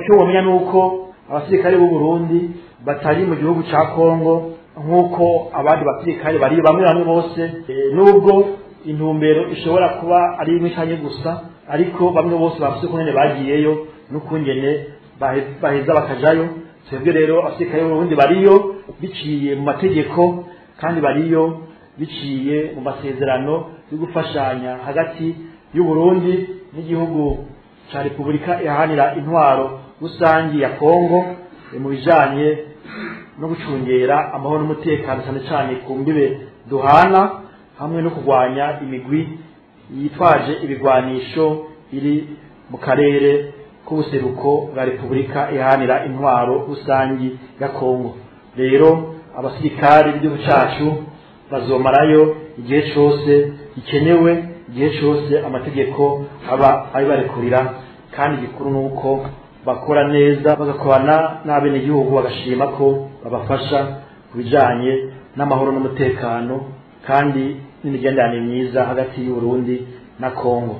icyo wamenya nuko abasirikare b'u Burundi batari mu gihugu ca Kongo nkuko abandi basirikare bari bamwe bose, nubwo intumbero ishobora kuba ari imwe cyane gusa, ariko bamwe bose bafite ko nyene bagiyeyo n'ukungene baheza bakajayo. Twebwe rero abasirikare b'u Burundi bariyo biciye mu mategeko, kandi bariyo biciye mu masezerano yo gufashanya hagati y'u Burundi n'igihugu ca Repubulika iharanira intwaro rusangi ya Kongo mu bijanye no gucungera amahoro n'umutekano, cyane cyane ku mbibe duhana, hamwe no kurwanya imigwi yitwaje ibigwanisho iri mu karere k'ubuseruko bwa Repubulika iharanira intwaro rusangi ya Kongo. Rero abasirikare b'igihugu cacu bazomarayo igihe cyose gikenewe, igihe cyose amategeko aba abibarekurira, kandi gikuru nuko bakora neza bagakorana n'abenegihugu bagashima ko babafasha ku bijanye n'amahoro n'umutekano kandi n'imigenderanire myiza hagati y'u Burundi na Kongo.